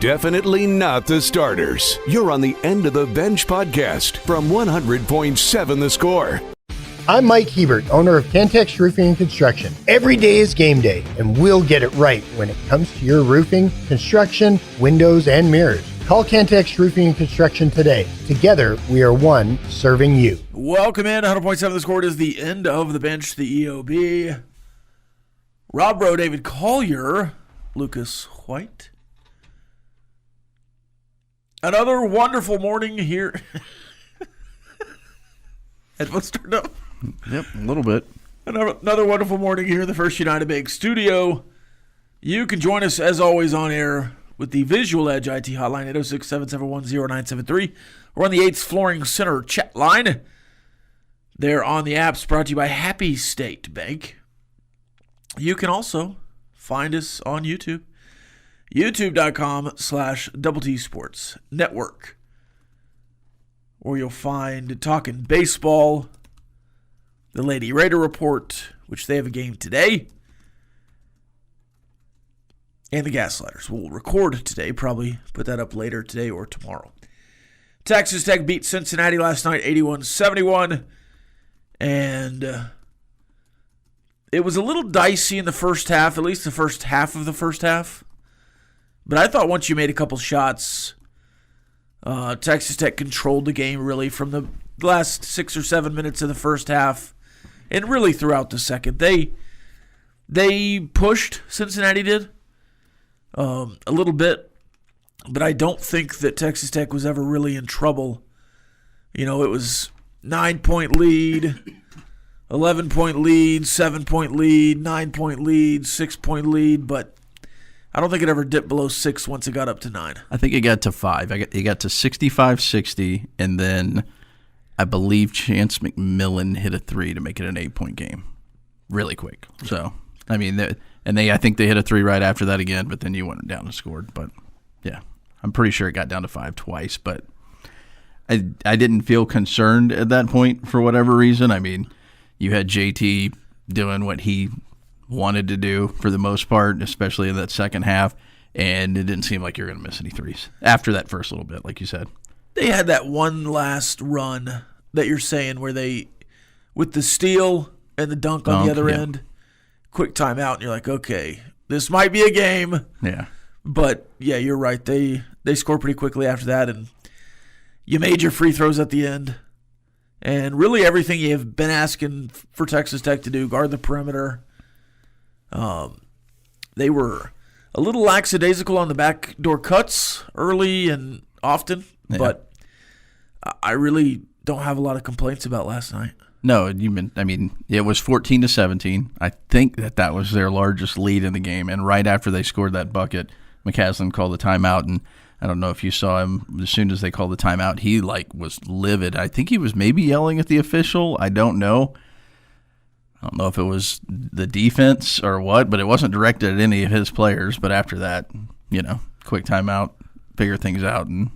Definitely not the starters. You're on the End of the Bench podcast from 100.7 The Score. I'm Mike Hebert, owner of Cantex Roofing and Construction. Every day is game day, and we'll get it right when it comes to your roofing, construction, windows, and mirrors. Call Cantex Roofing and Construction today. Together, we are one serving you. Welcome in. 100.7 The Score. It is the End of the Bench, the EOB. Rob Breaux, David Collier, Lucas White. Another wonderful morning here. Headphones turned up. Yep, a little bit. Another wonderful morning here in the First United Bank studio. You can join us, as always, on air with the Visual Edge IT hotline at 806-771-0973 or on the 8th Flooring Center chat line. They're on the apps brought to you by Happy State Bank. You can also find us on YouTube. YouTube.com/Double T Sports Network, where you'll find Talking Baseball, the Lady Raider Report, which they have a game today, and the Gaslighters. We'll record today, probably put that up later today or tomorrow. Texas Tech beat Cincinnati last night 81-71, and it was a little dicey in the first half, at least the first half of the first half. But I thought once you made a couple shots, Texas Tech controlled the game really from the last 6 or 7 minutes of the first half and really throughout the second. They pushed, Cincinnati did, a little bit, but I don't think that Texas Tech was ever really in trouble. You know, it was 9-point lead, 11-point lead, 7-point lead, 9-point lead, 6-point lead, but I don't think it ever dipped below 6 once it got up to 9. I think it got to 5. It got to 65-60, and then I believe Chance McMillan hit a 3 to make it an 8-point game really quick. So, I mean, I think they hit a 3 right after that again, but then you went down and scored. But, yeah, I'm pretty sure it got down to 5 twice. But I didn't feel concerned at that point for whatever reason. I mean, you had JT doing what he wanted to do for the most part, especially in that second half, and it didn't seem like you were going to miss any threes after that first little bit, like you said. They had that one last run that you're saying where they, with the steal and the dunk on the other end, quick timeout, and you're like, okay, this might be a game. Yeah. But, yeah, you're right. They scored pretty quickly after that, and you made your free throws at the end. And really everything you have been asking for Texas Tech to do, guard the perimeter. They were a little lackadaisical on the backdoor cuts early and often, but I really don't have a lot of complaints about last night. No, it was 14-17. I think that was their largest lead in the game, and right after they scored that bucket, McCaslin called the timeout, and I don't know if you saw him. As soon as they called the timeout, he was livid. I think he was maybe yelling at the official. I don't know. I don't know if it was the defense or what, but it wasn't directed at any of his players. But after that, quick timeout, figure things out. And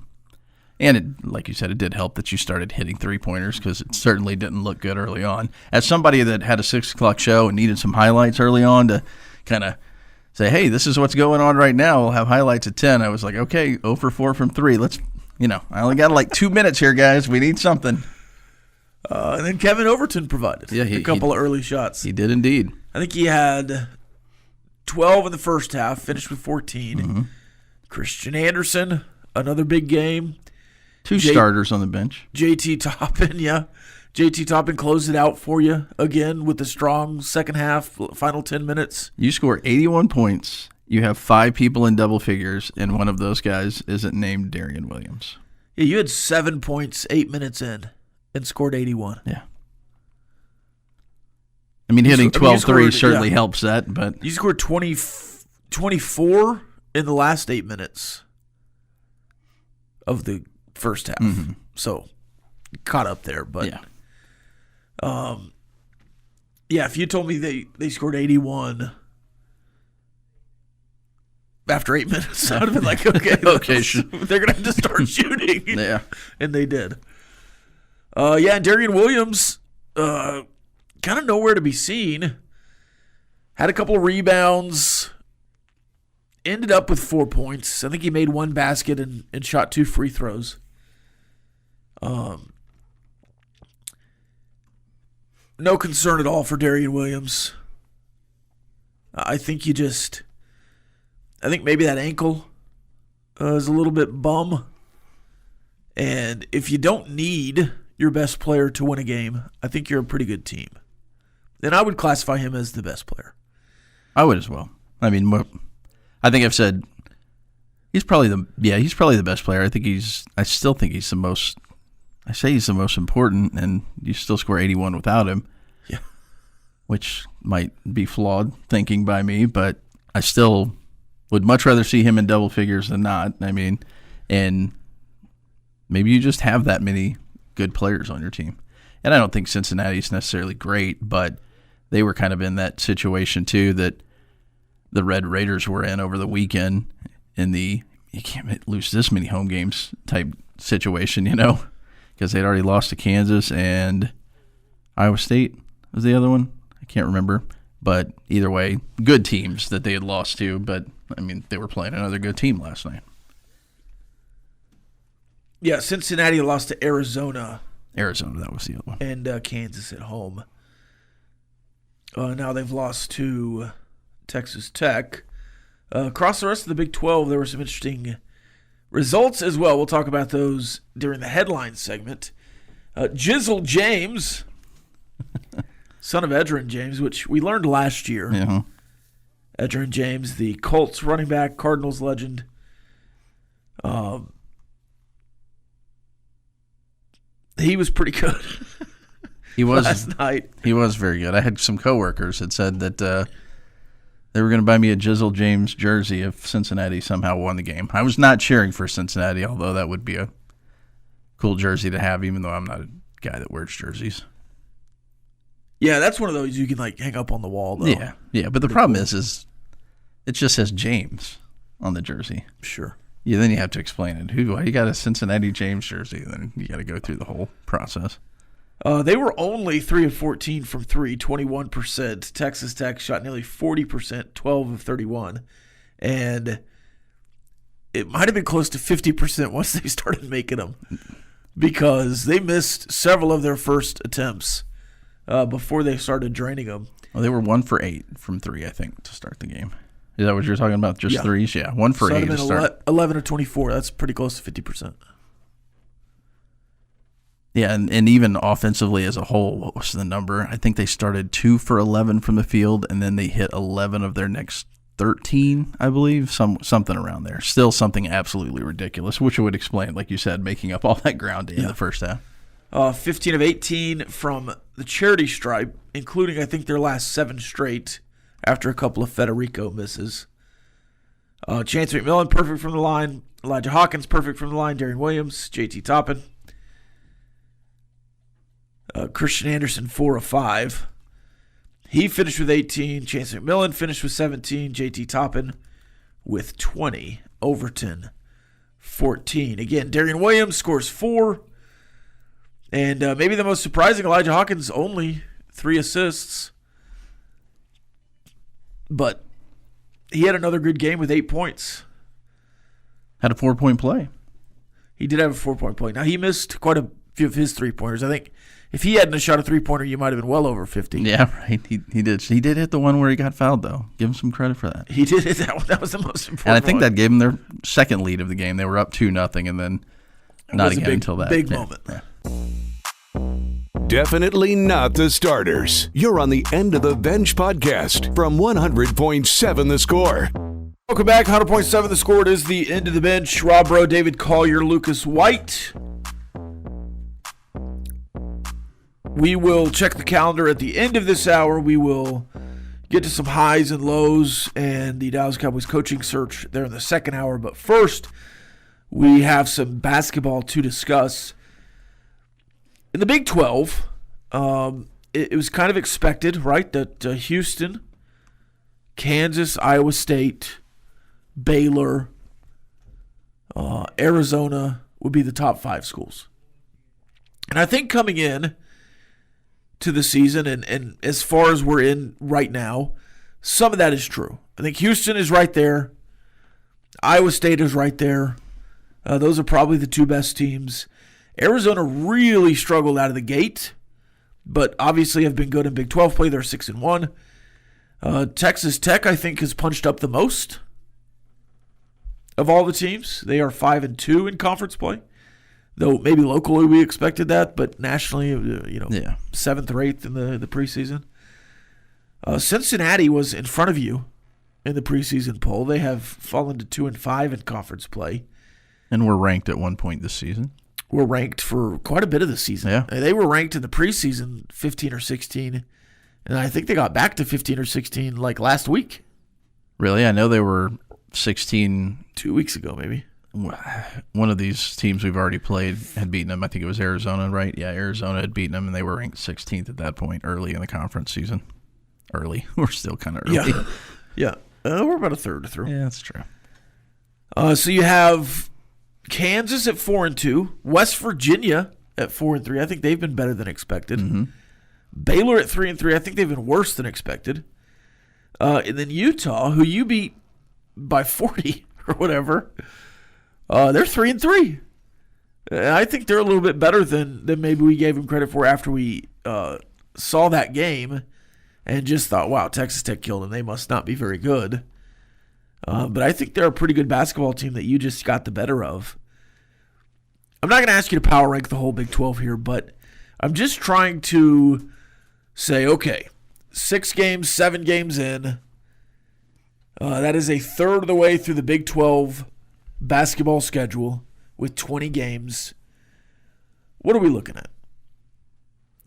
it, like you said, it did help that you started hitting three-pointers because it certainly didn't look good early on. As somebody that had a 6 o'clock show and needed some highlights early on to kind of say, hey, this is what's going on right now, we'll have highlights at 10. I was like, okay, 0 for 4 from 3. Let's, I only got 2 minutes here, guys. We need something. And then Kevin Overton provided a couple of early shots. He did indeed. I think he had 12 in the first half, finished with 14. Mm-hmm. Christian Anderson, another big game. Two starters on the bench. JT Toppin, yeah. JT Toppin closed it out for you again with the strong second half, final 10 minutes. You score 81 points. You have 5 people in double figures, and one of those guys isn't named Darian Williams. Yeah, you had 7 points 8 minutes in. And scored 81. Yeah. I mean, hitting 12 threes certainly helps that, but you scored 24 in the last 8 minutes of the first half. Mm-hmm. So, caught up there. But, if you told me they scored 81 after 8 minutes, I would have been like, okay, they're going to have to start shooting. Yeah. And they did. And Darian Williams, kind of nowhere to be seen. Had a couple of rebounds. ended up with 4 points. I think he made 1 basket and shot 2 free throws. No concern at all for Darian Williams. I think maybe that ankle is a little bit bum. And if you don't need your best player to win a game, I think you're a pretty good team. Then I would classify him as the best player. I would as well. I mean, I think I've said he's probably the best player. I still think he's the most. I say he's the most important, and you still score 81 without him. Yeah, which might be flawed thinking by me, but I still would much rather see him in double figures than not. I mean, and maybe you just have that many good players on your team. And I don't think Cincinnati's necessarily great, but they were kind of in that situation too that the Red Raiders were in over the weekend in the you can't lose this many home games type situation, because they'd already lost to Kansas and Iowa State was the other one. I can't remember. But either way, good teams that they had lost to, but, I mean, they were playing another good team last night. Yeah, Cincinnati lost to Arizona. That was the other one. And Kansas at home. Now they've lost to Texas Tech. Across the rest of the Big 12, there were some interesting results as well. We'll talk about those during the headline segment. Jizzle James, son of Edgerrin James, which we learned last year. Yeah. Edgerrin James, the Colts running back, Cardinals legend. He was pretty good. He was last night. He was very good. I had some coworkers that said that they were going to buy me a Jizzle James jersey if Cincinnati somehow won the game. I was not cheering for Cincinnati, although that would be a cool jersey to have, even though I'm not a guy that wears jerseys. Yeah, that's one of those you can hang up on the wall, though. Yeah. But the problem is it just says James on the jersey. Sure. Yeah, then you have to explain it. Why you got a Cincinnati James jersey? Then you got to go through the whole process. They were only 3 of 14 from 3, 21%. Texas Tech shot nearly 40%, 12 of 31. And it might have been close to 50% once they started making them because they missed several of their first attempts before they started draining them. Well, they were 1 for 8 from 3, I think, to start the game. Is that what you're talking about? Just threes? Yeah, 1 for 8 to start. 11 of 24. That's pretty close to 50%. Yeah, and even offensively as a whole, what was the number? I think they started 2 for 11 from the field, and then they hit 11 of their next 13, I believe, something around there. Still something absolutely ridiculous, which would explain, like you said, making up all that ground in the first half. 15 of 18 from the charity stripe, including, I think, their last 7 straight after a couple of Federico misses. Chance McMillan, perfect from the line. Elijah Hawkins, perfect from the line. Darian Williams, JT Toppin. Christian Anderson, 4 of 5. He finished with 18. Chance McMillan finished with 17. JT Toppin with 20. Overton, 14. Again, Darian Williams scores 4. And maybe the most surprising, Elijah Hawkins, only 3 assists. But he had another good game with 8 points. Had a 4-point play. He did have a 4-point play. Now, he missed quite a few of his 3-pointers. I think if he hadn't shot a 3-pointer, you might have been well over 50. Yeah, right. He did. He did hit the one where he got fouled, though. Give him some credit for that. He did hit that one. That was the most important And I think one. that gave them their second lead of the game. They were up 2-0, and then not again until that. Big moment. Yeah. Definitely not the starters. You're on the End of the Bench podcast from 100.7 The Score. Welcome back. 100.7 The Score. It is the End of the Bench. Rob Breaux, David Collier, Lucas White. We will check the calendar at the end of this hour. We will get to some highs and lows and the Dallas Cowboys coaching search there in the second hour. But first, we have some basketball to discuss. In the Big 12, it was kind of expected, right, that Houston, Kansas, Iowa State, Baylor, Arizona would be the top 5 schools. And I think coming in to the season and as far as we're in right now, some of that is true. I think Houston is right there. Iowa State is right there. Those are probably the two best teams. Arizona really struggled out of the gate, but obviously have been good in Big 12 play. They're 6-1. Texas Tech, I think, has punched up the most of all the teams. They are 5-2 in conference play. Though maybe locally we expected that, but nationally, 7th or 8th in the preseason. Cincinnati was in front of you in the preseason poll. They have fallen to 2-5 in conference play. And we're ranked at one point this season. We're ranked for quite a bit of the season. Yeah. They were ranked in the preseason 15 or 16, and I think they got back to 15 or 16 like last week. Really? I know they were 16. 2 weeks ago, maybe. One of these teams we've already played had beaten them. I think it was Arizona, right? Yeah, Arizona had beaten them, and they were ranked 16th at that point early in the conference season. Early. We're still kind of early. Yeah. We're about a third through. Yeah, that's true. So you have Kansas at 4-2, West Virginia at 4-3. I think they've been better than expected. Mm-hmm. Baylor at 3-3. I think they've been worse than expected. And then Utah, who you beat by 40 or whatever, they're 3-3. I think they're a little bit better than maybe we gave them credit for after we saw that game and just thought, wow, Texas Tech killed them. They must not be very good. But I think they're a pretty good basketball team that you just got the better of. I'm not going to ask you to power rank the whole Big 12 here, but I'm just trying to say, okay, 6 games, 7 games in. That is a third of the way through the Big 12 basketball schedule with 20 games. What are we looking at?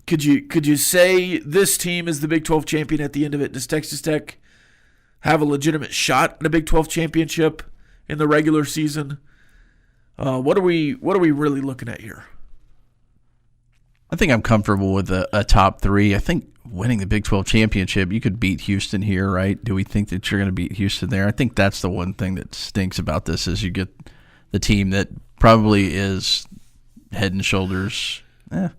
Could you say this team is the Big 12 champion at the end of it? Does Texas Tech have a legitimate shot at a Big 12 championship in the regular season? What are we really looking at here? I think I'm comfortable with a top 3. I think winning the Big 12 championship, you could beat Houston here, right? Do we think that you're going to beat Houston there? I think that's the one thing that stinks about this is you get the team that probably is head and shoulders. I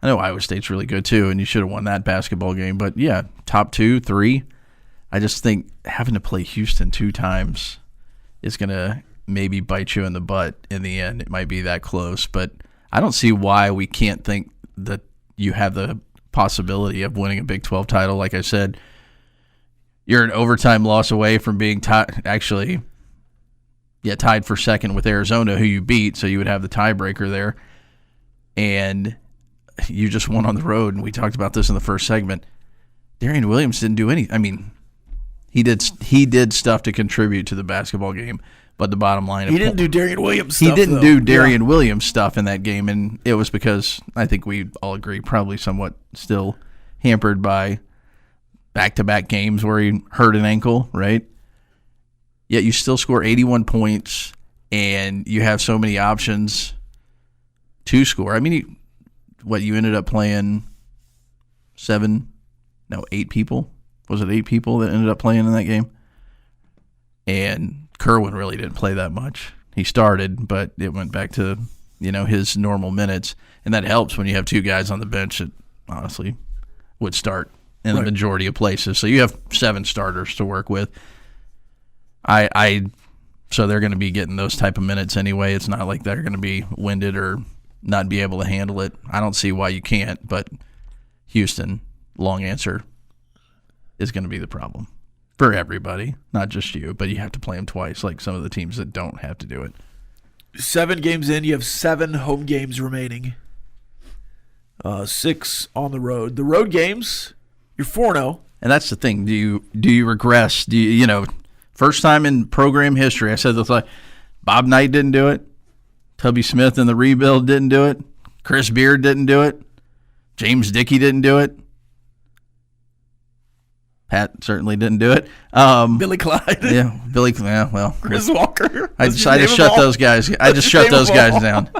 know Iowa State's really good too, and you should have won that basketball game. But yeah, top 2, 3. I just think having to play Houston 2 times is going to maybe bite you in the butt in the end. It might be that close, but I don't see why we can't think that you have the possibility of winning a Big 12 title. Like I said, you're an overtime loss away from being tied for second with Arizona, who you beat, so you would have the tiebreaker there. And you just won on the road, and we talked about this in the first segment. Darian Williams didn't do anything. I mean, he did stuff to contribute to the basketball game, but the bottom line, he didn't do Darian Williams stuff. He didn't do Darian Williams stuff in that game, and it was because I think we all agree probably somewhat still hampered by back-to-back games where he hurt an ankle, right? Yet you still score 81 points, and you have so many options to score. I mean, you ended up playing 8 people? Was it 8 people that ended up playing in that game? And Kerwin really didn't play that much. He started, but it went back to, his normal minutes. And that helps when you have 2 guys on the bench that honestly would start in the majority of places. So you have 7 starters to work with. So they're going to be getting those type of minutes anyway. It's not like they're going to be winded or not be able to handle it. I don't see why you can't, but Houston, long answer, is going to be the problem for everybody, not just you, but you have to play them twice like some of the teams that don't have to do it. 7 games in, you have 7 home games remaining. 6 on the road. The road games, you're 4-0. And that's the thing. Do you regress? Do you first time in program history, I said this, like, Bob Knight didn't do it. Tubby Smith in the rebuild didn't do it. Chris Beard didn't do it. James Dickey didn't do it. Pat certainly didn't do it. Billy Clyde. Yeah, Billy. Yeah, well, Chris Walker. I just shut those guys. I just shut those guys down.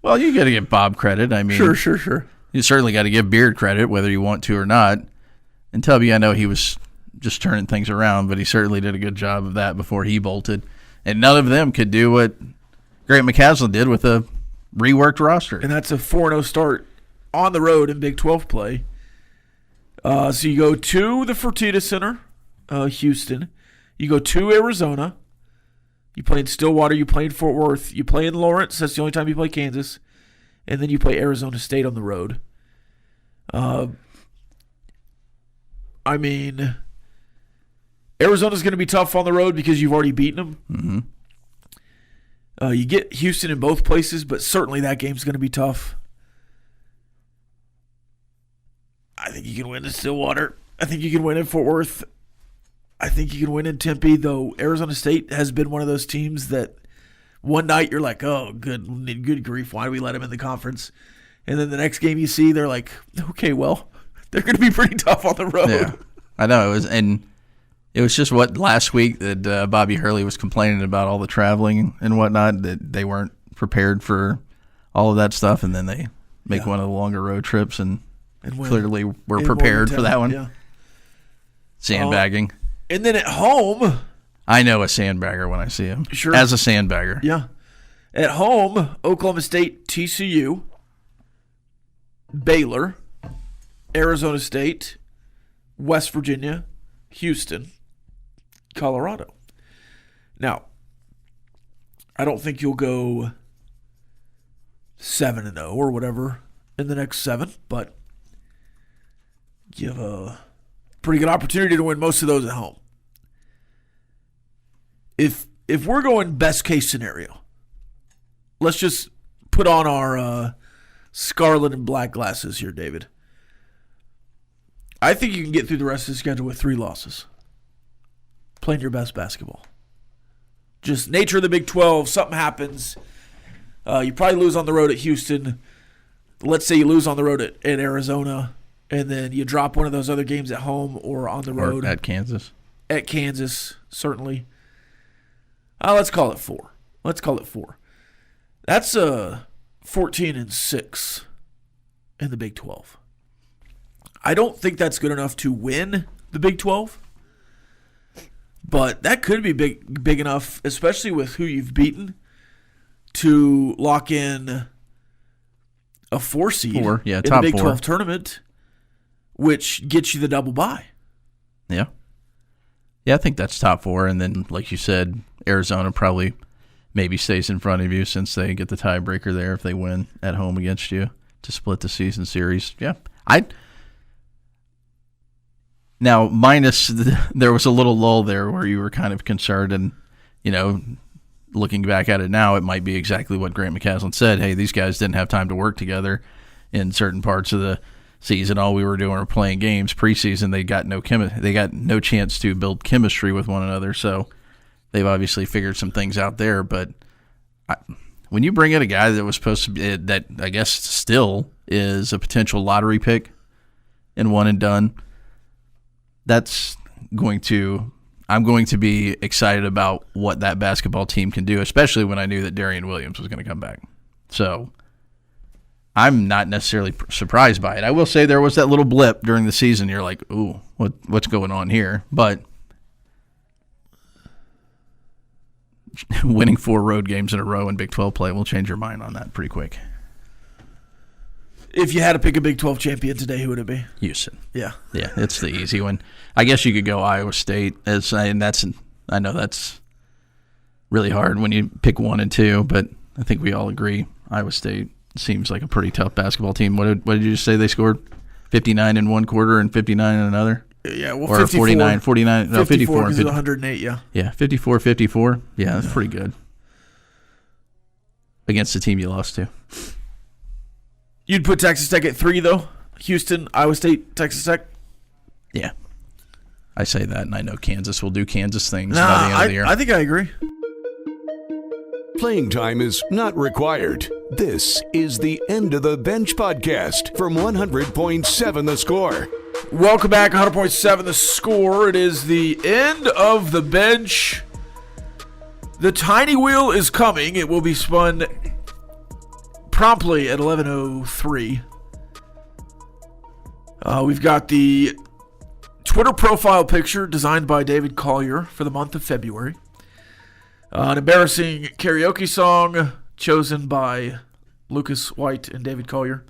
Well, you got to give Bob credit. I mean, sure. You certainly got to give Beard credit, whether you want to or not. And Tubby, I know he was just turning things around, but he certainly did a good job of that before he bolted. And none of them could do what Grant McCaslin did with a reworked roster. And that's a 4-0 start on the road in Big 12 play. So you go to the Fertitta Center, Houston. You go to Arizona. You play in Stillwater. You play in Fort Worth. You play in Lawrence. That's the only time you play Kansas. And then you play Arizona State on the road. I mean, Arizona's going to be tough on the road because you've already beaten them. Mm-hmm. You get Houston in both places, but certainly that game's going to be tough. I think you can win in Stillwater. I think you can win in Fort Worth. I think you can win in Tempe, though Arizona State has been one of those teams that one night you're like, oh, good grief, why do we let them in the conference? And then the next game you see, they're like, okay, well, they're going to be pretty tough on the road. Yeah, I know. It was just last week that Bobby Hurley was complaining about all the traveling and whatnot, that they weren't prepared for all of that stuff, and then they make one of the longer road trips and clearly were prepared for that one. Yeah. Sandbagging. And then at home, I know a sandbagger when I see him. Sure. As a sandbagger. Yeah. At home, Oklahoma State, TCU, Baylor, Arizona State, West Virginia, Houston, Colorado. Now, I don't think you'll go 7-0 or whatever in the next 7, but you have a pretty good opportunity to win most of those at home. If we're going best case scenario, let's just put on our scarlet and black glasses here, David. I think you can get through the rest of the schedule with 3 losses. Playing your best basketball. Just nature of the Big 12, something happens. You probably lose on the road at Houston. Let's say you lose on the road at Arizona, and then you drop one of those other games at home or on the road. Or at Kansas. At Kansas, certainly. Let's call it 4. That's 14-6 in the Big 12. I don't think that's good enough to win the Big 12, but that could be big enough, especially with who you've beaten, to lock in a 4 seed in the Big 12 tournament, which gets you the double bye. Yeah. Yeah, I think that's top 4, and then, like you said, Arizona probably maybe stays in front of you since they get the tiebreaker there if they win at home against you to split the season series. Yeah. Now, there was a little lull there where you were kind of concerned, and, looking back at it now, it might be exactly what Grant McCasland said. Hey, these guys didn't have time to work together in certain parts of the season. All we were doing were playing games. Preseason, they got no chance to build chemistry with one another, so they've obviously figured some things out there. But when you bring in a guy that was supposed to be, that I guess still is a potential lottery pick and one and done, I'm going to be excited about what that basketball team can do, especially when I knew that Darian Williams was going to come back. So I'm not necessarily surprised by it. I will say there was that little blip during the season. You're like, ooh, what's going on here? But winning 4 road games in a row in Big 12 play will change your mind on that pretty quick. If you had to pick a Big 12 champion today, who would it be? Houston. Yeah. Yeah, it's the easy one. I guess you could go Iowa State, I know that's really hard when you pick 1 and 2, but I think we all agree Iowa State seems like a pretty tough basketball team. What did you just say they scored? 59 in one quarter and 59 in another? Yeah, well, or 54, 49, no, 54 and 108, yeah. Yeah, 54. Yeah, that's pretty good. Against the team you lost to. You'd put Texas Tech at 3, though? Houston, Iowa State, Texas Tech? Yeah. I say that, and I know Kansas will do Kansas things by the end of the year. I think I agree. Playing time is not required. This is the End of the Bench podcast from 100.7 The Score. Welcome back, 100.7 The Score. It is the End of the Bench. The tiny wheel is coming. It will be spun promptly at 11:03. We've got the Twitter profile picture designed by David Collier for the month of February. An embarrassing karaoke song chosen by Lucas White and David Collier.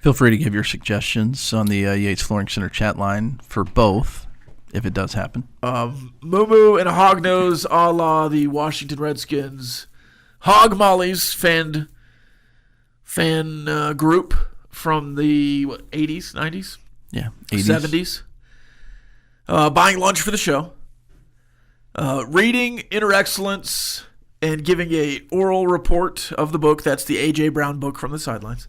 Feel free to give your suggestions on the Yates Flooring Center chat line for both. if it does happen. Moo and a hog nose, a la the Washington Redskins Hog Mollies fan group from the 80s, 90s? Yeah, 80s. 70s. Buying lunch for the show. Reading Inner Excellence and giving a oral report of the book. That's the A.J. Brown book from the sidelines.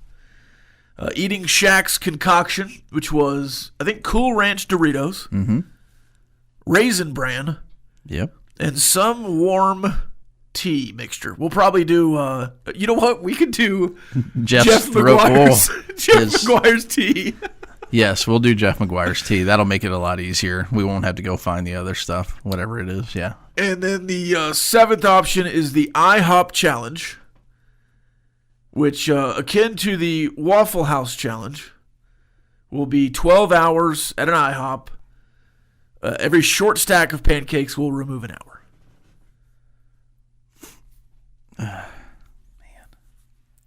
Eating Shaq's concoction, which was, I think, Cool Ranch Doritos. Mm-hmm. Raisin Bran. Yep. And some warm tea mixture. We'll probably do, you know what? We could do Jeff McGuire's tea. Yes, we'll do Jeff McGuire's tea. That'll make it a lot easier. We won't have to go find the other stuff, whatever it is, yeah. And then the seventh option is the IHOP Challenge, which, akin to the Waffle House Challenge, will be 12 hours at an IHOP. Every short stack of pancakes will remove an hour. Man.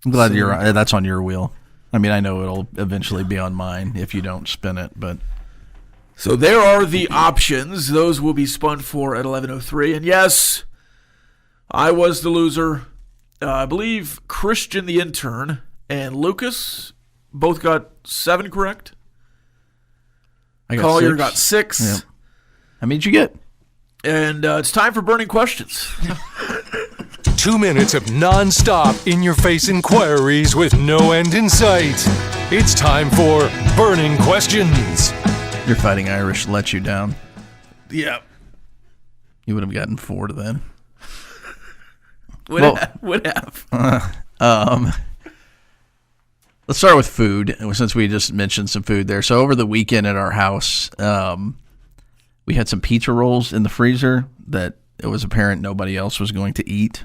I'm glad that's on your wheel. I mean, I know it'll eventually be on mine if you don't spin it, but... So there are the options. Those will be spun for at 11:03. And yes, I was the loser. I believe Christian the intern and Lucas both got 7 correct. Collier got 6. Yep. How many did you get? And it's time for burning questions. 2 minutes of non-stop in-your-face inquiries with no end in sight. It's time for Burning Questions. Your Fighting Irish let you down. Yeah. You would have gotten 4 then. Would have. Let's start with food, since we just mentioned some food there. So over the weekend at our house, we had some pizza rolls in the freezer that it was apparent nobody else was going to eat.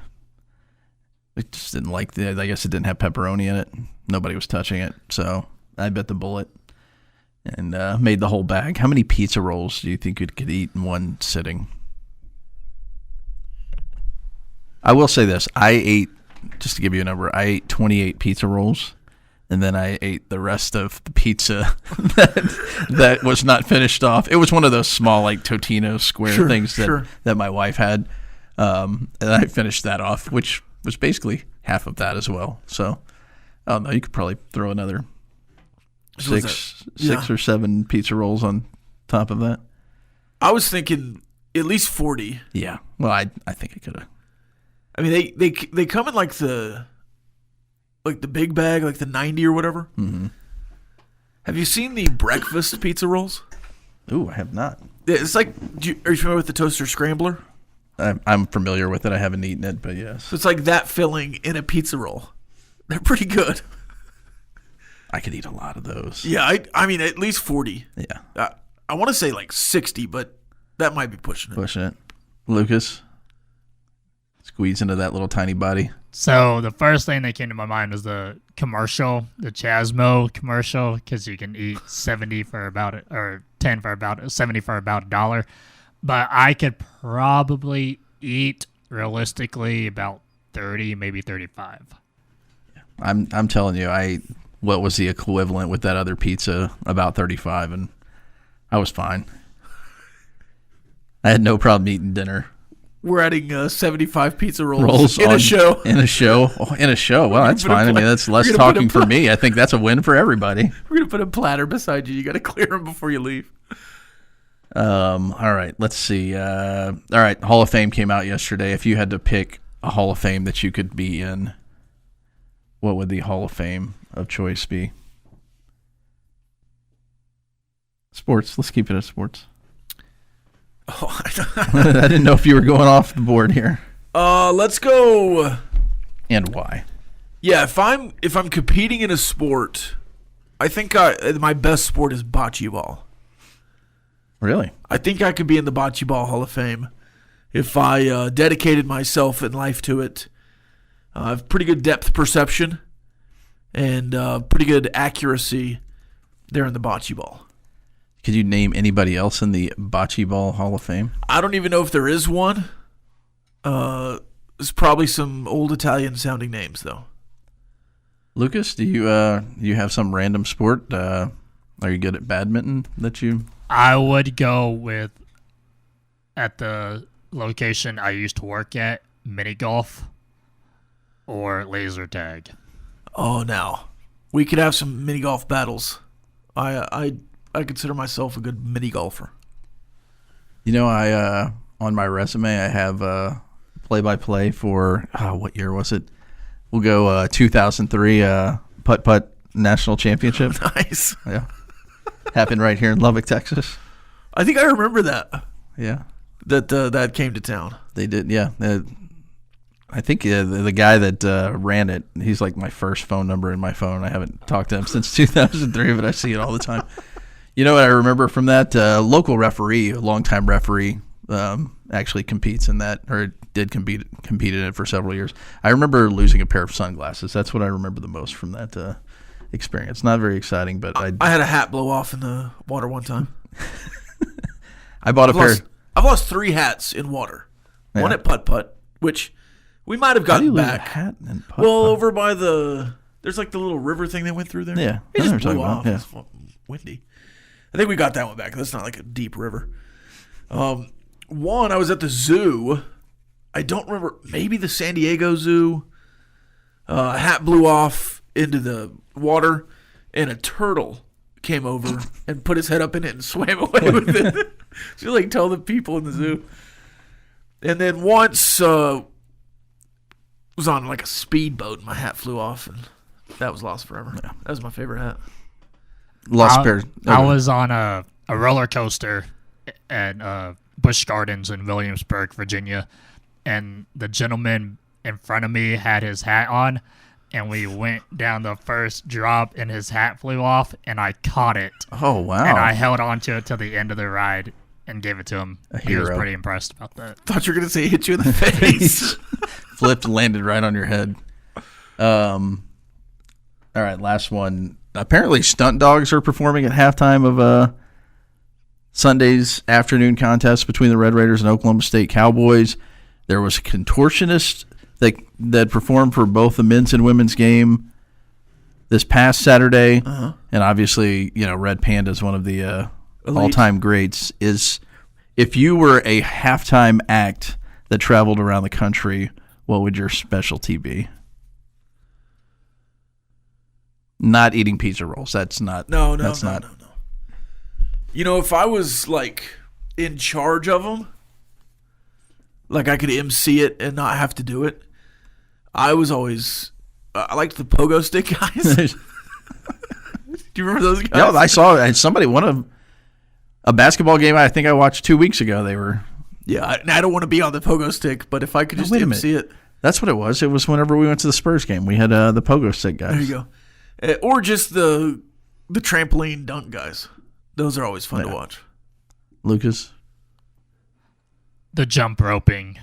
It just didn't like it. I guess it didn't have pepperoni in it. Nobody was touching it. So I bit the bullet and made the whole bag. How many pizza rolls do you think you could eat in one sitting? I will say this. I ate, just to give you a number, I ate 28 pizza rolls. And then I ate the rest of the pizza that was not finished off. It was one of those small, like, Totino square things that my wife had. And I finished that off, which was basically half of that as well. So, I don't know. You could probably throw another six or 7 pizza rolls on top of that. I was thinking at least 40. Yeah. Well, I think I could have. I mean, they come in like the big bag, like the 90 or whatever. Mm-hmm. Have you seen the breakfast pizza rolls? Ooh, I have not. It's like, are you familiar with the toaster scrambler? I'm familiar with it. I haven't eaten it, but yes. So it's like that filling in a pizza roll. They're pretty good. I could eat a lot of those. Yeah, I mean, at least 40. Yeah. I want to say like 60, but that might be pushing it. Lucas, squeeze into that little tiny body. So the first thing that came to my mind was the commercial, the Chasmo commercial, because you can eat 70 for about it, or 10 for about 70 for about $1. But I could probably eat realistically about 30, maybe 35. I'm telling you, I ate what was the equivalent with that other pizza, about 35, and I was fine. I had no problem eating dinner. We're adding 75 pizza rolls in a show. In a show. Oh, in a show. Well, that's fine. I mean, that's less talking for me. I think that's a win for everybody. We're going to put a platter beside you. You got to clear them before you leave. All right. Let's see. All right. Hall of Fame came out yesterday. If you had to pick a Hall of Fame that you could be in, what would the Hall of Fame of choice be? Sports. Let's keep it at sports. Oh, I didn't know if you were going off the board here. Let's go. And why? Yeah, if I'm competing in a sport, I think my best sport is bocce ball. Really? I think I could be in the bocce ball Hall of Fame if I dedicated myself and life to it. I have pretty good depth perception and pretty good accuracy there in the bocce ball. Could you name anybody else in the Bocce Ball Hall of Fame? I don't even know if there is one. There's probably some old Italian-sounding names, though. Lucas, do you have some random sport? Are you good at badminton that you... I would go with at the location I used to work at, mini golf or laser tag. Oh, now we could have some mini golf battles. I consider myself a good mini golfer. You know, I on my resume I have play-by-play for what year was it? We'll go 2003 putt-putt national championship. Nice. Yeah, happened right here in Lubbock, Texas. I think I remember that. Yeah, that came to town. they did. Yeah, I think the guy that ran it, he's like my first phone number in my phone. I haven't talked to him since 2003, but I see it all the time. You know what I remember from that? Local referee, a longtime referee, actually competes in that, or did compete in it for several years. I remember losing a pair of sunglasses. That's what I remember the most from that experience. Not very exciting, but I had a hat blow off in the water one time. I bought a pair. I've lost 3 hats in water. Yeah. One at putt-putt, which we might have How do you gotten lose back. a hat and putt-putt? Well, over by there's like the little river thing that went through there. Yeah, It I know just what blew you're off. talking It's windy. I think we got that one back. That's not like a deep river. One, I was at the zoo. I don't remember. Maybe the San Diego Zoo. A hat blew off into the water, and a turtle came over and put his head up in it and swam away with it. So like tell the people in the zoo. And then once was on like a speedboat and my hat flew off and that was lost forever. Yeah. That was my favorite hat. Lost pair. I was on a roller coaster at Busch Gardens in Williamsburg, Virginia, and the gentleman in front of me had his hat on, and we went down the first drop and his hat flew off, and I caught it. Oh, wow. And I held on to it till the end of the ride and gave it to him. He was hero. pretty impressed about that. Thought you were going to say hit you in the face. Flipped and landed right on your head. All right, last one. Apparently, stunt dogs are performing at halftime of Sunday's afternoon contest between the Red Raiders and Oklahoma State Cowboys. There was a contortionist that performed for both the men's and women's game this past Saturday. Uh-huh. And obviously, you know, Red Panda is one of the all-time greats. If you were a halftime act that traveled around the country, what would your specialty be? Not eating pizza rolls. That's not. No. You know, if I was like in charge of them, like I could MC it and not have to do it, I was always. I liked the pogo stick guys. Do you remember those guys? Yeah, I saw somebody a basketball game. I think I watched 2 weeks ago. They were. Yeah, I don't want to be on the pogo stick, but if I could just MC it. That's what it was. It was whenever we went to the Spurs game. We had the pogo stick guys. There you go. Or just the trampoline dunk guys. Those are always fun to watch. Lucas? The jump roping.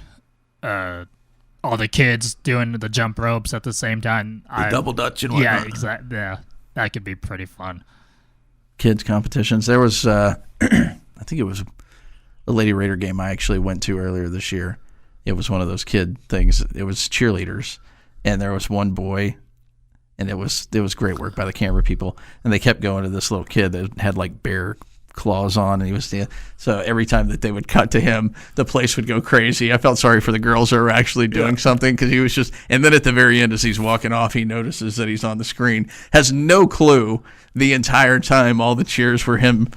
All the kids doing the jump ropes at the same time. Double dutch and whatnot. Yeah, exactly. Yeah, that could be pretty fun. Kids competitions. There was, I think it was a Lady Raider game I actually went to earlier this year. It was one of those kid things. It was cheerleaders, and there was one boy, and it was great work by the camera people. And they kept going to this little kid that had like bear claws on, and he was so every time that they would cut to him, the place would go crazy. I felt sorry for the girls that were actually doing something, because he was just. And then at the very end, as he's walking off, he notices that he's on the screen, has no clue the entire time all the cheers for him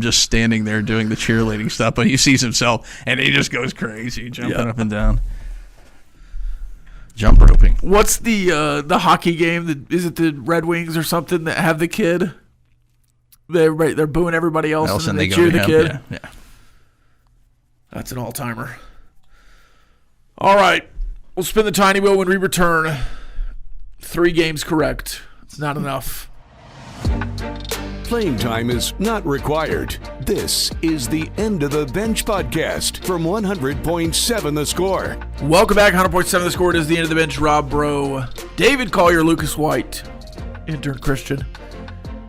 just standing there doing the cheerleading stuff. But he sees himself, and he just goes crazy, jumping up and down. Jump roping. What's the hockey game? Is it the Red Wings or something that have the kid? They're booing everybody else and they cheer the kid. Yeah. That's an all-timer. All right. We'll spin the tiny wheel when we return. 3 games correct. It's not enough. Playing time is not required. This is the End of the Bench podcast from 100.7 The Score. Welcome back. 100.7 The Score. It is the End of the Bench. Rob Breaux, David Collier, Lucas White, intern Christian,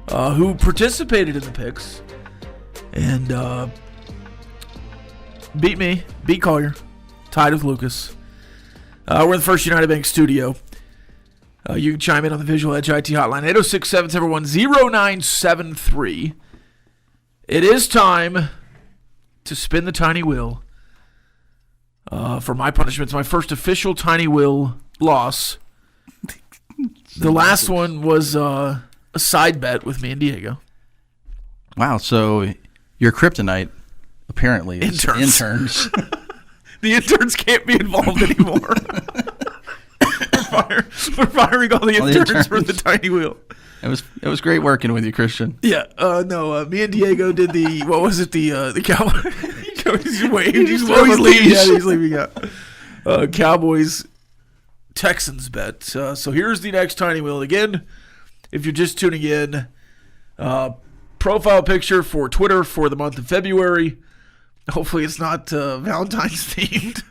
who participated in the picks and beat Collier, tied with Lucas. We're in the First United Bank studio. You can chime in on the Visual Edge IT hotline, 806-771-0973. It is time to spin the tiny wheel for my punishments. My first official Tiny Wheel loss. The last one was a side bet with me and Diego. Wow, so your kryptonite apparently is interns. The interns can't be involved anymore. We're firing all the interns for the Tiny Wheel. It was great working with you, Christian. Yeah, me and Diego did the Cowboys. He's waving. He's leaving. Yeah, he's leaving out. Cowboys Texans bet. So here's the next Tiny Wheel again. If you're just tuning in, profile picture for Twitter for the month of February. Hopefully it's not Valentine's themed.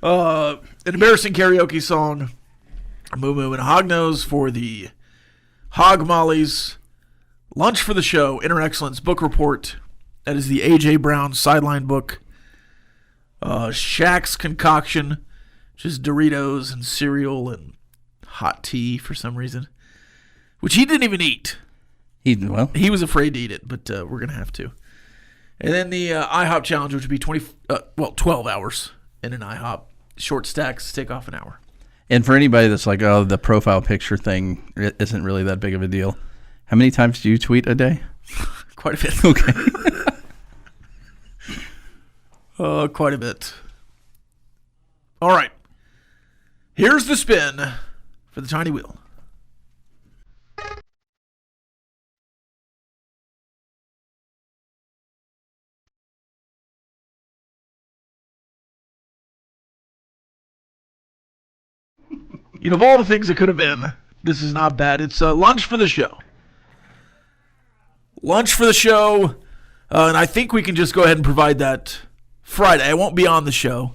An embarrassing karaoke song. Moo Moo and Hognose for the Hog Mollies. Lunch for the Show, Inner Excellence book report. That is the A.J. Brown sideline book. Shaq's Concoction, which is Doritos and cereal and hot tea for some reason, which he didn't even eat. He was afraid to eat it, but we're going to have to. And then the IHOP challenge, which would be 12 hours in an IHOP. Short stacks, take off an hour. And for anybody that's like, oh, the profile picture thing isn't really that big of a deal, how many times do you tweet a day? Quite a bit. Okay. Quite a bit. All right. Here's the spin for the Tiny Wheel. Of all the things that could have been, this is not bad. It's lunch for the show. Lunch for the show, and I think we can just go ahead and provide that Friday. I won't be on the show,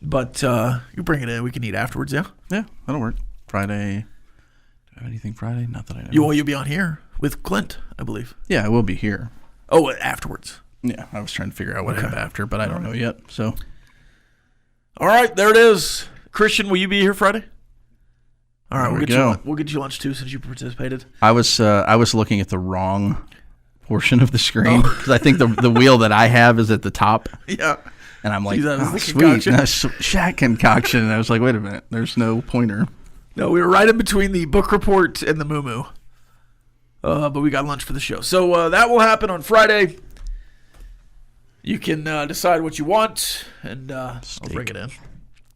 but you bring it in. We can eat afterwards, yeah? Yeah, that'll work. Friday. Do I have anything Friday? Not that I know. You'll be on here with Clint, I believe. Yeah, I will be here. Oh, afterwards. Yeah, I was trying to figure out what I have after, but I don't know yet. So, all right, there it is. Christian, will you be here Friday? All right, we'll get you lunch too since you participated. I was looking at the wrong portion of the screen because I think the wheel that I have is at the top. Yeah. And I'm like, sweet. Concoction. Shaq Concoction. And I was like, wait a minute. There's no pointer. No, we were right in between the book report and the Moo Moo. But we got lunch for the show. So that will happen on Friday. You can decide what you want, and I'll bring it in.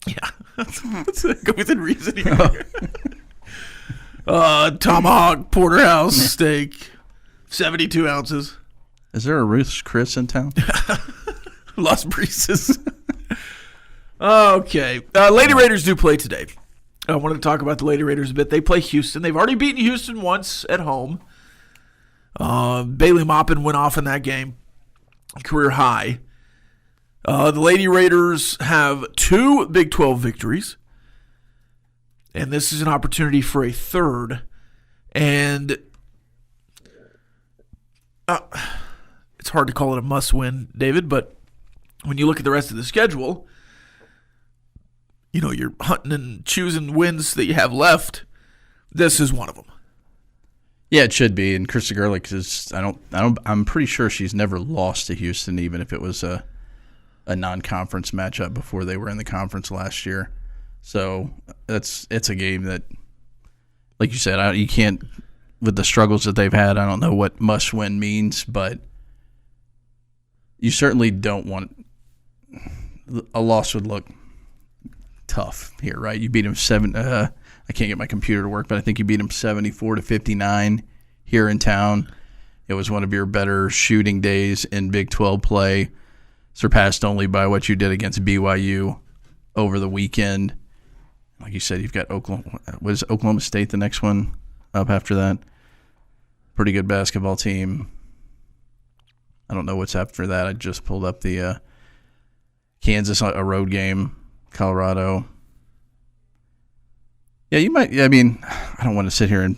Yeah. Let's go within reason here. Tomahawk porterhouse steak, 72 ounces. Is there a Ruth's Chris in town? Las Brisas. Okay. Lady Raiders do play today. I wanted to talk about the Lady Raiders a bit. They play Houston. They've already beaten Houston once at home. Bailey Maupin went off in that game. Career high. The Lady Raiders have 2 Big 12 victories. And this is an opportunity for a third. And it's hard to call it a must-win, David, but when you look at the rest of the schedule, you're hunting and choosing wins that you have left. This is one of them. Yeah, it should be. And Krista Gerlich is. I'm pretty sure she's never lost to Houston, even if it was a non-conference matchup before they were in the conference last year. So it's a game that, like you said, you can't, with the struggles that they've had. I don't know what must-win means, but you certainly don't want a loss would look tough here, right? You beat them I can't get my computer to work, but I think you beat them 74-59 here in town. It was one of your better shooting days in Big 12 play, surpassed only by what you did against BYU over the weekend. Like you said, you've got Oklahoma. Was Oklahoma State the next one up after that? Pretty good basketball team. I don't know what's after that. I just pulled up the Kansas, a road game, Colorado. Yeah, you might. I mean, I don't want to sit here and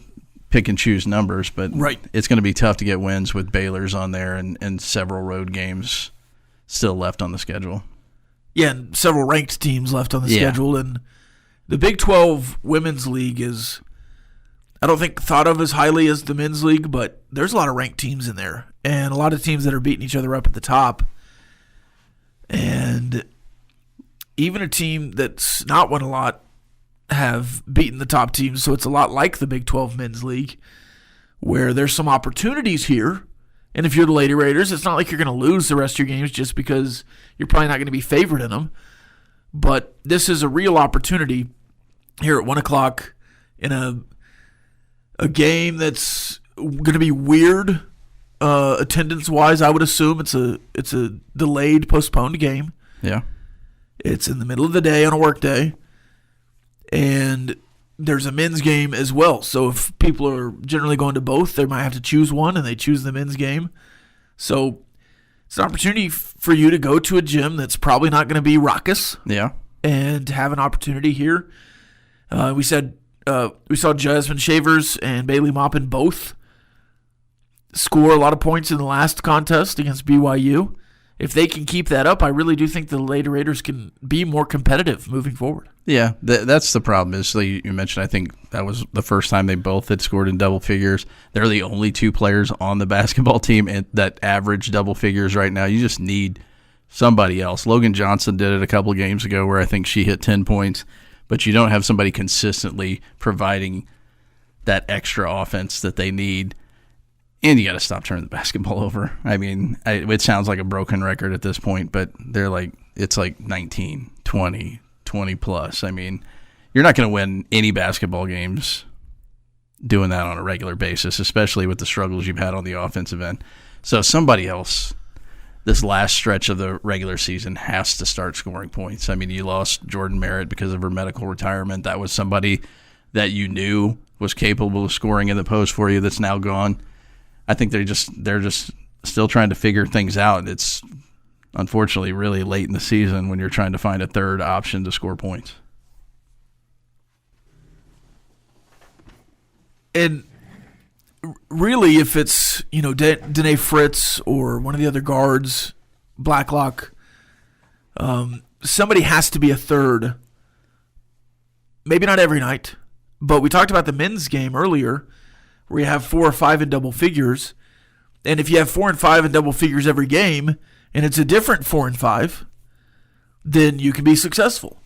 pick and choose numbers, but it's going to be tough to get wins with Baylor's on there and several road games still left on the schedule. Yeah, and several ranked teams left on the schedule. And the Big 12 Women's League is, I don't think, thought of as highly as the Men's League, but there's a lot of ranked teams in there and a lot of teams that are beating each other up at the top. And even a team that's not won a lot have beaten the top teams, so it's a lot like the Big 12 Men's League, where there's some opportunities here. And if you're the Lady Raiders, it's not like you're going to lose the rest of your games just because you're probably not going to be favored in them. But this is a real opportunity here at 1 o'clock in a game that's going to be weird attendance-wise. I would assume it's a delayed, postponed game. Yeah. It's in the middle of the day on a work day. And there's a men's game as well. So if people are generally going to both, they might have to choose one, and they choose the men's game. So it's an opportunity for you to go to a gym that's probably not going to be raucous. Yeah. And have an opportunity here. We saw Jasmine Shavers and Bailey Maupin both score a lot of points in the last contest against BYU. If they can keep that up, I really do think the Lady Raiders can be more competitive moving forward. Yeah, that's the problem. Is you mentioned, I think that was the first time they both had scored in double figures. They're the only two players on the basketball team that average double figures right now. You just need somebody else. Logan Johnson did it a couple of games ago where I think she hit 10 points, but you don't have somebody consistently providing that extra offense that they need. And you got to stop turning the basketball over. I mean, it sounds like a broken record at this point, but it's like 19, 20, 20 plus. I mean, you're not going to win any basketball games doing that on a regular basis, especially with the struggles you've had on the offensive end. So somebody else, this last stretch of the regular season, has to start scoring points. I mean, you lost Jordan Merritt because of her medical retirement. That was somebody that you knew was capable of scoring in the post for you that's now gone. I think they're just still trying to figure things out. It's unfortunately really late in the season when you're trying to find a third option to score points. And really, if it's Danae Fritz or one of the other guards, Blacklock, somebody has to be a third. Maybe not every night, but we talked about the men's game earlier, where you have 4 or 5 in double figures. And if you have 4 and 5 in double figures every game, and it's a different 4 and 5, then you can be successful.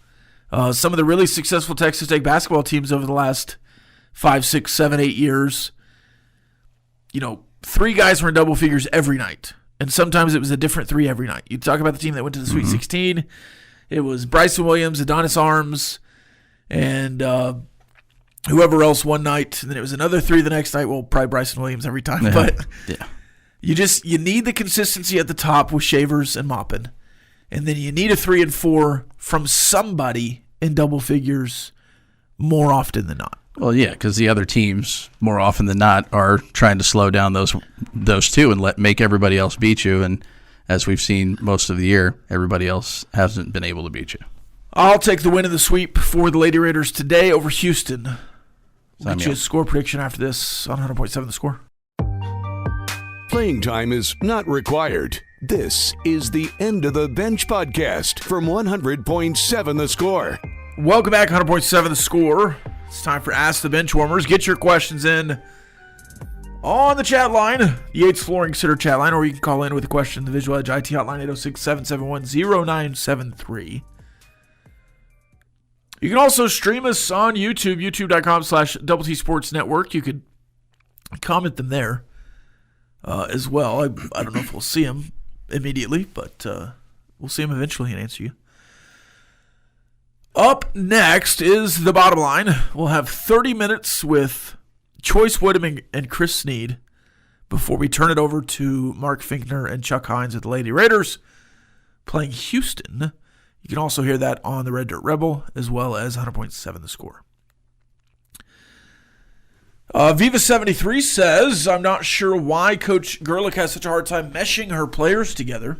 Some of the really successful Texas Tech basketball teams over the last 5, 6, 7, 8 years, 3 guys were in double figures every night. And sometimes it was a different 3 every night. You talk about the team that went to the Sweet 16. It was Bryson Williams, Adonis Arms, and whoever else one night, and then it was another 3 the next night. Well, probably Bryson Williams every time, but yeah. You need the consistency at the top with Shavers and Maupin, and then you need a 3 and 4 from somebody in double figures more often than not. Well, yeah, because the other teams more often than not are trying to slow down those two and make everybody else beat you. And as we've seen most of the year, everybody else hasn't been able to beat you. I'll take the win of the sweep for the Lady Raiders today over Houston. We'll get you a score prediction after this on 100.7 The Score. Playing time is not required. This is the End of the Bench podcast from 100.7 The Score. Welcome back, 100.7 The Score. It's time for Ask The Benchwarmers. Get your questions in on the chat line, the Yates Flooring Sitter chat line, or you can call in with a question in the Visual Edge IT hotline, 806-771-0973. You can also stream us on YouTube, youtube.com/Double T Sports Network. You could comment them there as well. I don't know if we'll see them immediately, but we'll see them eventually and answer you. Up next is The Bottom Line. We'll have 30 minutes with Choice Woodham and Chris Sneed before we turn it over to Mark Finkner and Chuck Hines at the Lady Raiders playing Houston. You can also hear that on the Red Dirt Rebel as well as 100.7 The Score. Viva73 says, I'm not sure why Coach Gerlich has such a hard time meshing her players together.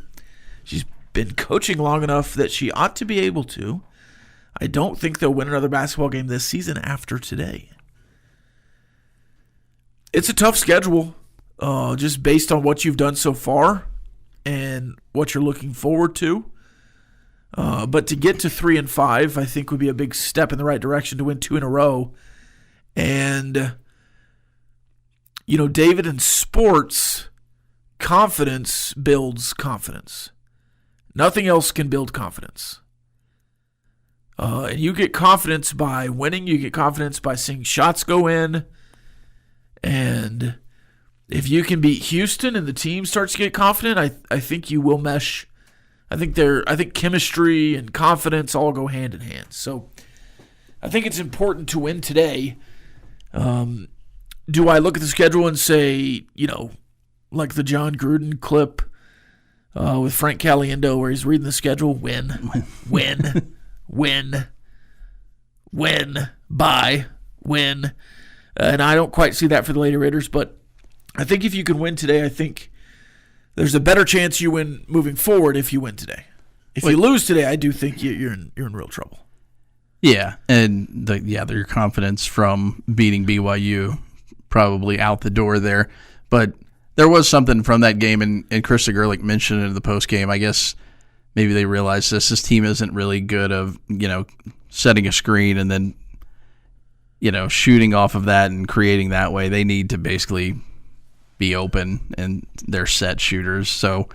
She's been coaching long enough that she ought to be able to. I don't think they'll win another basketball game this season after today. It's a tough schedule, just based on what you've done so far and what you're looking forward to. But to get to 3 and 5, I think would be a big step in the right direction to win 2 in a row. And, David, in sports, confidence builds confidence. Nothing else can build confidence. And you get confidence by winning. You get confidence by seeing shots go in. And if you can beat Houston and the team starts to get confident, I think you will mesh. I think chemistry and confidence all go hand in hand. So I think it's important to win today. Do I look at the schedule and say, like the John Gruden clip with Frank Caliendo where he's reading the schedule, win, bye, win. And I don't quite see that for the Lady Raiders, but I think if you can win today, I think there's a better chance you win moving forward if you win today. If you lose today, I do think you're in real trouble. Yeah, and your confidence from beating BYU probably out the door there. But there was something from that game, and Krista Gerlich mentioned it in the post game. I guess maybe they realized this team isn't really good of setting a screen and then shooting off of that and creating that way. They need to basically be open, and they're set shooters. So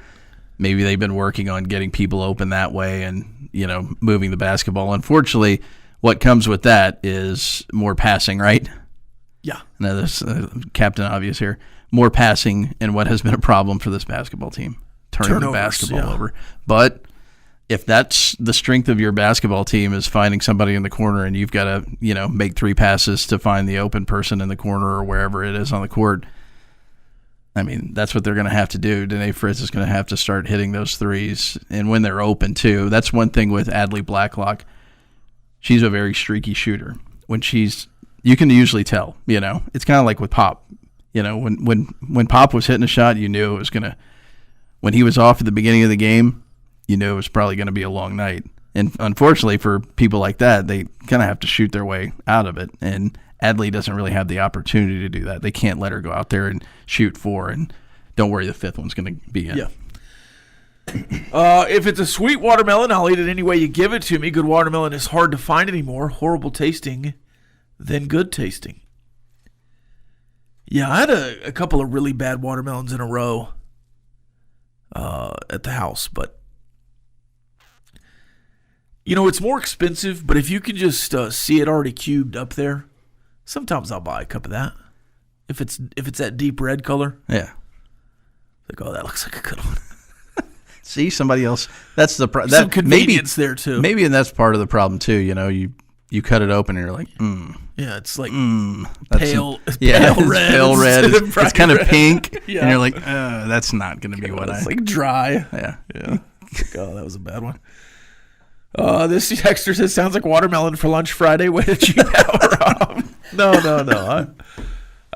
maybe they've been working on getting people open that way and, moving the basketball. Unfortunately, what comes with that is more passing, right? Yeah. Now, this Captain Obvious here. More passing, and what has been a problem for this basketball team, turning the basketball over. But if that's the strength of your basketball team is finding somebody in the corner and you've got to, make 3 passes to find the open person in the corner or wherever it is on the court, I mean, that's what they're going to have to do. Danae Fritz is going to have to start hitting those threes, and when they're open, too. That's one thing with Adley Blacklock. She's a very streaky shooter. You can usually tell, It's kind of like with Pop. When Pop was hitting a shot, you knew it was going to – when he was off at the beginning of the game, you knew it was probably going to be a long night. And unfortunately for people like that, they kind of have to shoot their way out of it. And Adley doesn't really have the opportunity to do that. They can't let her go out there and shoot 4, and don't worry, the 5th one's going to be in. Yeah. If it's a sweet watermelon, I'll eat it any way you give it to me. Good watermelon is hard to find anymore. Horrible tasting than good tasting. Yeah, I had a couple of really bad watermelons in a row at the house, but it's more expensive, but if you can just see it already cubed up there, sometimes I'll buy a cup of that. If it's that deep red color. Yeah. Like, oh, that looks like a good one. See, somebody else. That's the problem. Some convenience there, too. Maybe, and that's part of the problem, too. You cut it open and you're like, Yeah, it's like pale red. Pale red. It's kind of pink. Yeah. And you're like, that's not going to be what it's like dry. Yeah. Oh, that was a bad one. This texter says, sounds like watermelon for lunch Friday. Way to cheap out, Rob. No.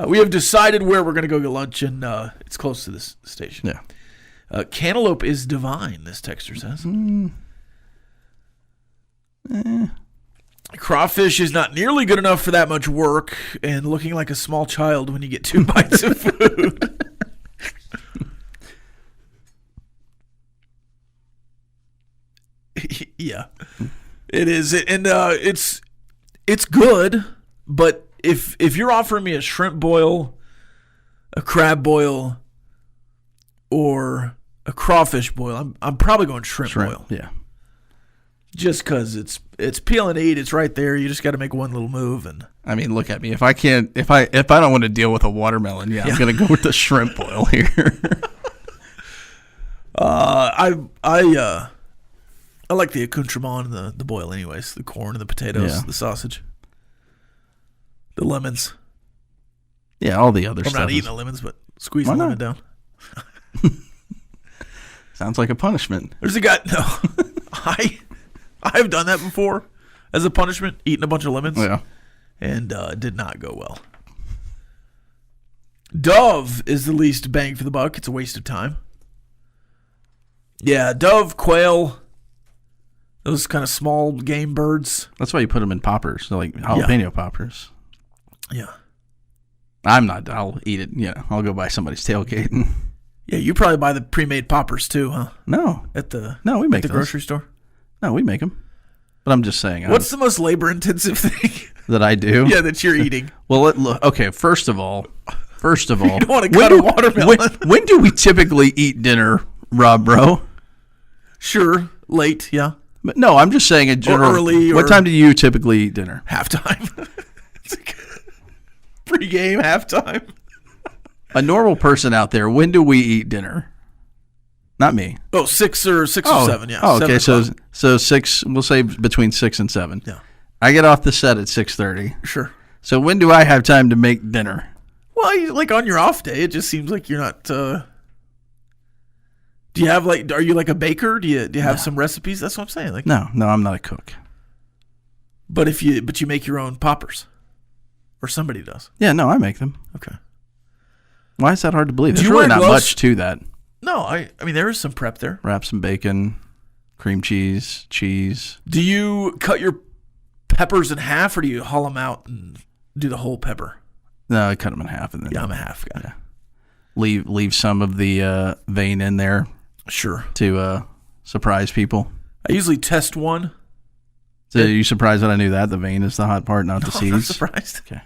We have decided where we're going to go get lunch, and it's close to this station. Yeah. Cantaloupe is divine, this texter says. Crawfish is not nearly good enough for that much work, and looking like a small child when you get 2 bites of food. Yeah, it is, and it's good. But if you're offering me a shrimp boil, a crab boil, or a crawfish boil, I'm probably going shrimp boil. Yeah, just because it's peel and eat. It's right there. You just got to make one little move. And I mean, look at me. If I don't want to deal with a watermelon, I'm going to go with the shrimp boil here. I like the accoutrement and the boil anyways. The corn and the potatoes, the sausage, the lemons. Yeah, all the other stuff. I'm not eating the lemons, but squeeze the lemon down. Sounds like a punishment. There's a guy. No, I've done that before as a punishment, eating a bunch of lemons. Yeah, and did not go well. Dove is the least bang for the buck. It's a waste of time. Yeah, dove, quail, those kind of small game birds. That's why you put them in poppers, so like jalapeno poppers. Yeah. I'm not. I'll eat it. Yeah, I'll go buy somebody's tailgate. Yeah, you probably buy the pre-made poppers too, huh? No. We make the grocery store. No, we make them. But I'm just saying. What's the most labor-intensive thing that I do? Yeah, that you're eating. Well, okay. First of all, you don't want to cut a watermelon. When do we typically eat dinner, Rob, bro? Sure, late, yeah. But no, I'm just saying in general. early what or- time do you typically eat dinner? Halftime. It's like pre-game, halftime. A normal person out there, when do we eat dinner? Not me. Oh, 6 or 7, yeah. Oh, okay. 7 o'clock. So 6. We'll say between 6 and 7. Yeah. I get off the set at 6:30. Sure. So when do I have time to make dinner? Well, like on your off day, it just seems like you're not. Do you have are you like a baker? Do you have some recipes? That's what I'm saying. Like, No, I'm not a cook. but you make your own poppers, or somebody does. Yeah, no, I make them. Okay. Why is that hard to believe? Do There's you really wear not gloves? much to that. No, I mean there is some prep there. Wrap some bacon, cream cheese. Do you cut your peppers in half, or do you hull them out and do the whole pepper? No, I cut them in half and then Yeah, I'm a half guy. Yeah. Leave some of the vein in there Sure. to surprise people. I usually test one. So are you surprised that I knew that? The vein is the hot part, not the I'm not seeds? surprised. Okay.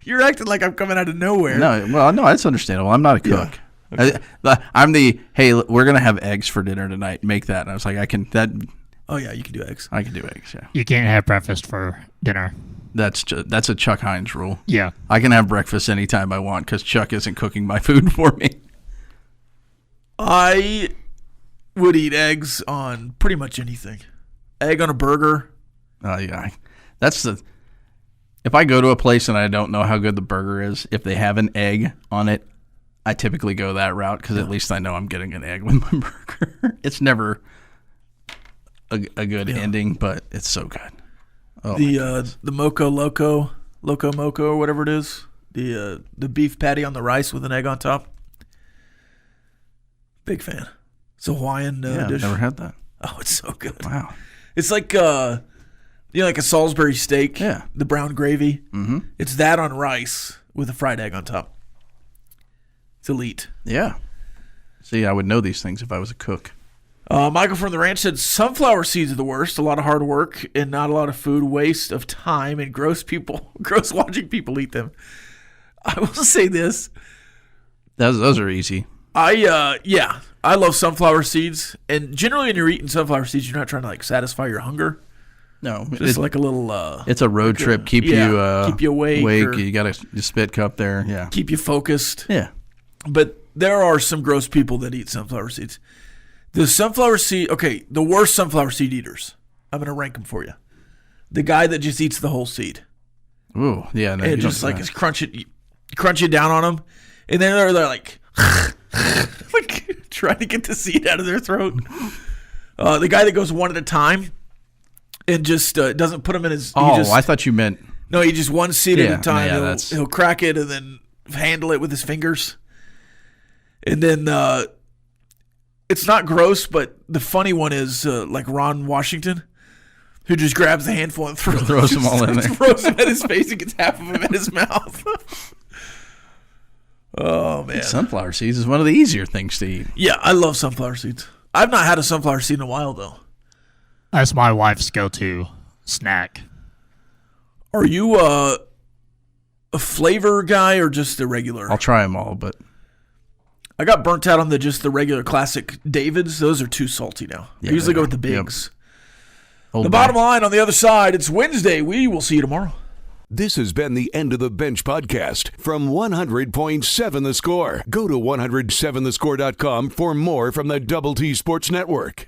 You're acting like I'm coming out of nowhere. No, that's understandable. I'm not a cook. Okay. I'm hey, we're going to have eggs for dinner tonight. Make that. And I was like, I can do eggs. I can do eggs, yeah. You can't have breakfast for dinner. That's a Chuck Hines rule. Yeah. I can have breakfast anytime I want because Chuck isn't cooking my food for me. I would eat eggs on pretty much anything. Egg on a burger. Yeah. If I go to a place and I don't know how good the burger is, if they have an egg on it, I typically go that route because at least I know I'm getting an egg with my burger. It's never a good ending, but it's so good. Oh, the Moco Loco Moco or whatever it is, the beef patty on the rice with an egg on top. Big fan. It's a Hawaiian dish. I've never had that. Oh, it's so good. Wow. It's like like a Salisbury steak. Yeah. The brown gravy. Mm-hmm. It's that on rice with a fried egg on top. It's elite. Yeah. See, I would know these things if I was a cook. Michael from the ranch said sunflower seeds are the worst. A lot of hard work and not a lot of food, waste of time, and gross watching people eat them. I will say this. Those are easy. I love sunflower seeds, and generally when you're eating sunflower seeds, you're not trying to satisfy your hunger. No, Just like a little. It's a road trip. Keep you awake. You got a spit cup there. Yeah. Keep you focused. Yeah. But there are some gross people that eat sunflower seeds. The worst sunflower seed eaters. I'm going to rank them for you. The guy that just eats the whole seed. Ooh, yeah. No, And just is crunch it down on them. And then they're like, trying to get the seed out of their throat. The guy that goes one at a time and just doesn't put them in his. I thought you meant. No, he just one seed at a time. Yeah, he'll crack it and then handle it with his fingers. And then it's not gross, but the funny one is like Ron Washington, who just grabs a handful and throws them all in there. Throws them at his face and gets half of them in his mouth. Oh, man. Sunflower seeds is one of the easier things to eat. Yeah, I love sunflower seeds. I've not had a sunflower seed in a while, though. That's my wife's go-to snack. Are you a flavor guy or just a regular? I'll try them all, but I got burnt out on just the regular classic Davids. Those are too salty now. Yeah, I usually they go are. with the bigs. Yep. The bottom line on the other side, it's Wednesday. We will see you tomorrow. This has been the End of the Bench podcast from 100.7 The Score. Go to 107thescore.com for more from the Double T Sports Network.